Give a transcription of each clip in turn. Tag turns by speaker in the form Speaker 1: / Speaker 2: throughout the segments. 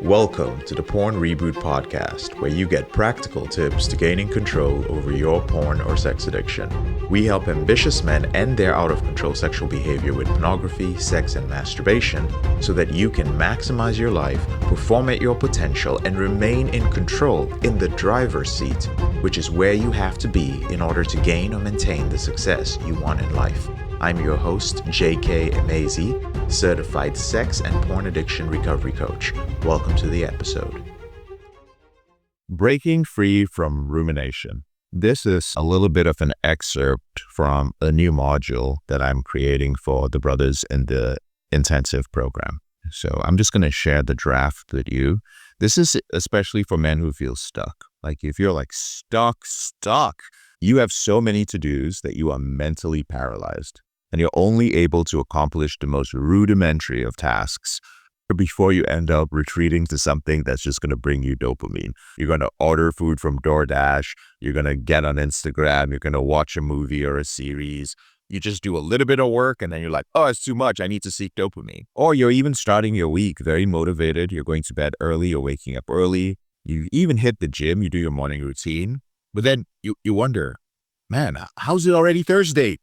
Speaker 1: Welcome to the Porn Reboot Podcast, where you get practical tips to gaining control over your porn or sex addiction. We help ambitious men end their out-of-control sexual behavior with pornography, sex, and masturbation so that you can maximize your life, perform at your potential, and remain in control in the driver's seat, which is where you have to be in order to gain or maintain the success you want in life. I'm your host, J.K. Emezi, certified sex and porn addiction recovery coach. Welcome to the episode.
Speaker 2: Breaking free from rumination. This is a little bit of an excerpt from a new module that I'm creating for the brothers in the intensive program. So I'm just going to share the draft with you. This is especially for men who feel stuck. Like if you're like stuck, you have so many to-dos that you are mentally paralyzed and you're only able to accomplish the most rudimentary of tasks before you end up retreating to something that's just going to bring you dopamine. You're going to order food from DoorDash. You're going to get on Instagram. You're going to watch a movie or a series. You just do a little bit of work and then you're like, oh, it's too much. I need to seek dopamine. Or you're even starting your week very motivated. You're going to bed early. You're waking up early. You even hit the gym. You do your morning routine. But then you wonder, man, how's it already Thursday?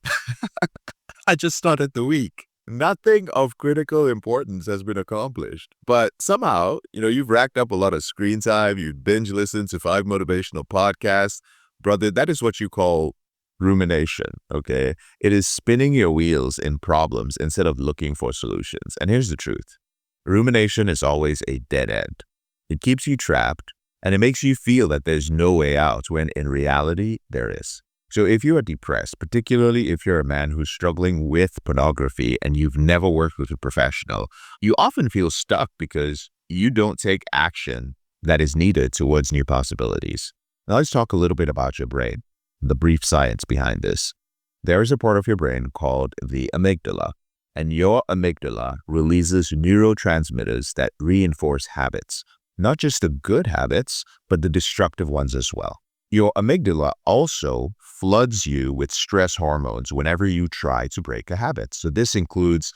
Speaker 2: I just started the week. Nothing of critical importance has been accomplished. But somehow, you've racked up a lot of screen time. You binge listened to 5 motivational podcasts. Brother, that is what you call rumination, okay? It is spinning your wheels in problems instead of looking for solutions. And here's the truth. Rumination is always a dead end. It keeps you trapped, and it makes you feel that there's no way out when in reality, there is. So if you are depressed, particularly if you're a man who's struggling with pornography and you've never worked with a professional, you often feel stuck because you don't take action that is needed towards new possibilities. Now let's talk a little bit about your brain, the brief science behind this. There is a part of your brain called the amygdala, and your amygdala releases neurotransmitters that reinforce habits, not just the good habits, but the destructive ones as well. Your amygdala also floods you with stress hormones whenever you try to break a habit. So this includes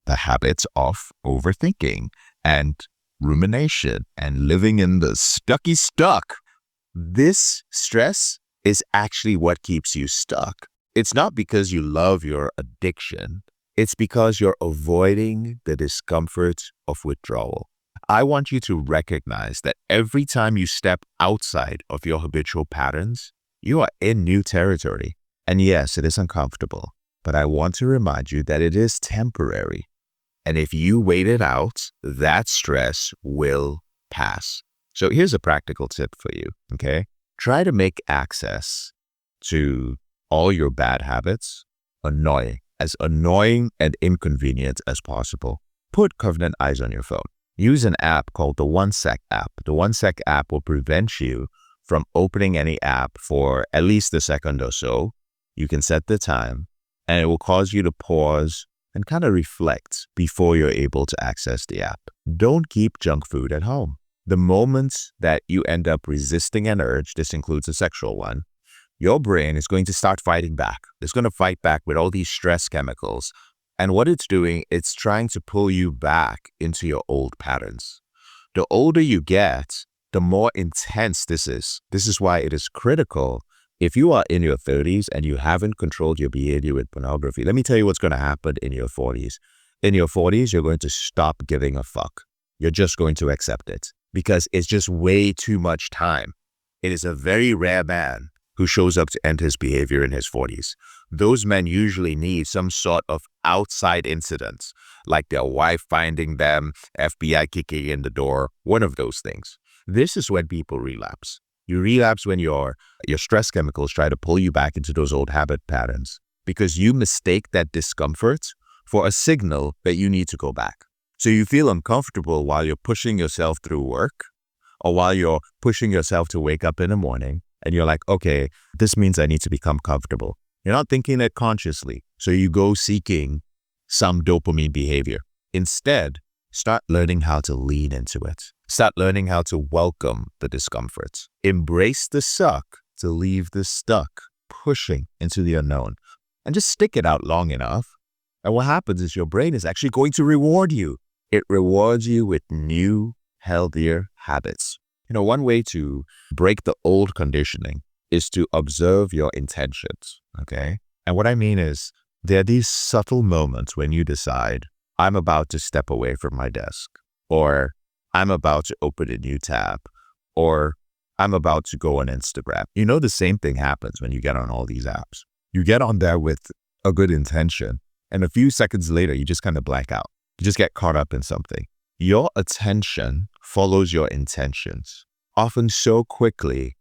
Speaker 2: the habits of overthinking and rumination and living in the stucky stuck. This stress is actually what keeps you stuck. It's not because you love your addiction. It's because you're avoiding the discomfort of withdrawal. I want you to recognize that every time you step outside of your habitual patterns, you are in new territory. And yes, it is uncomfortable, but I want to remind you that it is temporary. And if you wait it out, that stress will pass. So here's a practical tip for you, okay? Try to make access to all your bad habits as annoying and inconvenient as possible. Put Covenant Eyes on your phone. Use an app called the 1Sec app. The 1Sec app will prevent you from opening any app for at least a second or so. You can set the time, and it will cause you to pause and kind of reflect before you're able to access the app. Don't keep junk food at home. The moment that you end up resisting an urge, this includes a sexual one, your brain is going to start fighting back. It's going to fight back with all these stress chemicals. And what it's doing, it's trying to pull you back into your old patterns. The older you get, the more intense this is. This is why it is critical. If you are in your 30s and you haven't controlled your behavior with pornography, let me tell you what's going to happen in your 40s. In your 40s, you're going to stop giving a fuck. You're just going to accept it because it's just way too much time. It is a very rare man who shows up to end his behavior in his 40s. Those men usually need some sort of outside incident, like their wife finding them, FBI kicking in the door, one of those things. This is when people relapse. You relapse when your stress chemicals try to pull you back into those old habit patterns because you mistake that discomfort for a signal that you need to go back. So you feel uncomfortable while you're pushing yourself through work or while you're pushing yourself to wake up in the morning. And you're like, okay, this means I need to become comfortable. You're not thinking it consciously. So you go seeking some dopamine behavior. Instead, start learning how to lean into it. Start learning how to welcome the discomfort. Embrace the suck to leave the stuck, pushing into the unknown. And just stick it out long enough. And what happens is your brain is actually going to reward you. It rewards you with new healthier habits. One way to break the old conditioning is to observe your intentions, okay? And what I mean is there are these subtle moments when you decide, I'm about to step away from my desk, or I'm about to open a new tab, or I'm about to go on Instagram. The same thing happens when you get on all these apps. You get on there with a good intention, and a few seconds later, you just kind of blank out. You just get caught up in something. Your attention follows your intentions, often so quickly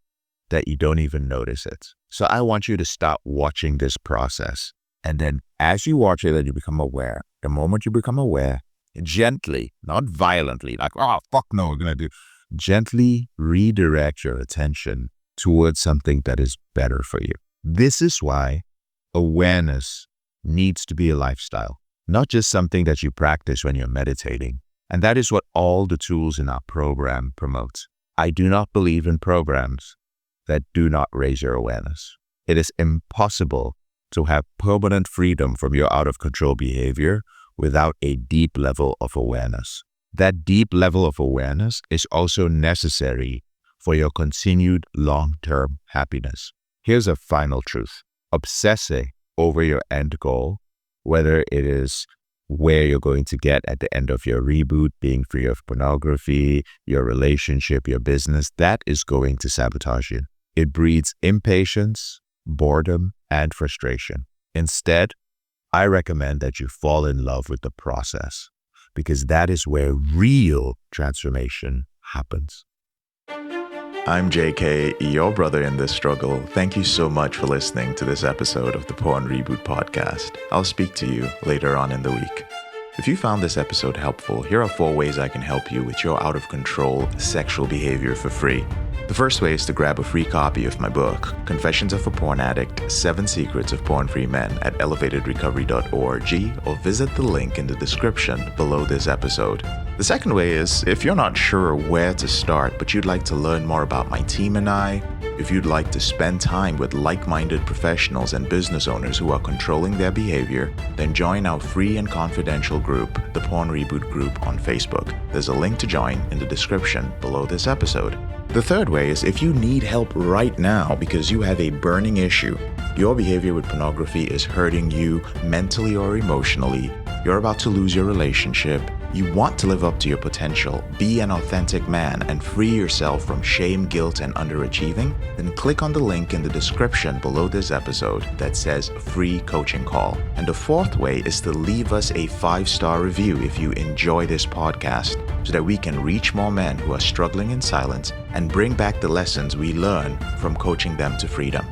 Speaker 2: that you don't even notice it. So I want you to start watching this process. And then as you watch it, then you become aware. The moment you become aware, gently, not violently, like, oh, fuck no, we're going to do. Gently redirect your attention towards something that is better for you. This is why awareness needs to be a lifestyle, not just something that you practice when you're meditating. And that is what all the tools in our program promote. I do not believe in programs that do not raise your awareness. It is impossible to have permanent freedom from your out-of-control behavior without a deep level of awareness. That deep level of awareness is also necessary for your continued long-term happiness. Here's a final truth. Obsessing over your end goal, whether it is where you're going to get at the end of your reboot, being free of pornography, your relationship, your business, that is going to sabotage you. It breeds impatience, boredom, and frustration. Instead, I recommend that you fall in love with the process, because that is where real transformation happens.
Speaker 1: I'm JK, your brother in this struggle. Thank you so much for listening to this episode of the Porn Reboot podcast. I'll speak to you later on in the week. If you found this episode helpful, here are 4 ways I can help you with your out-of-control sexual behavior for free. The first way is to grab a free copy of my book, Confessions of a Porn Addict, 7 Secrets of Porn-Free Men at elevatedrecovery.org, or visit the link in the description below this episode. The second way is, if you're not sure where to start, but you'd like to learn more about my team and I, if you'd like to spend time with like-minded professionals and business owners who are controlling their behavior, then join our free and confidential group, the Porn Reboot Group on Facebook. There's a link to join in the description below this episode. The third way is if you need help right now because you have a burning issue, your behavior with pornography is hurting you mentally or emotionally, you're about to lose your relationship, you want to live up to your potential, be an authentic man, and free yourself from shame, guilt, and underachieving, then click on the link in the description below this episode that says free coaching call. And the fourth way is to leave us a 5-star review if you enjoy this podcast, so that we can reach more men who are struggling in silence and bring back the lessons we learn from coaching them to freedom.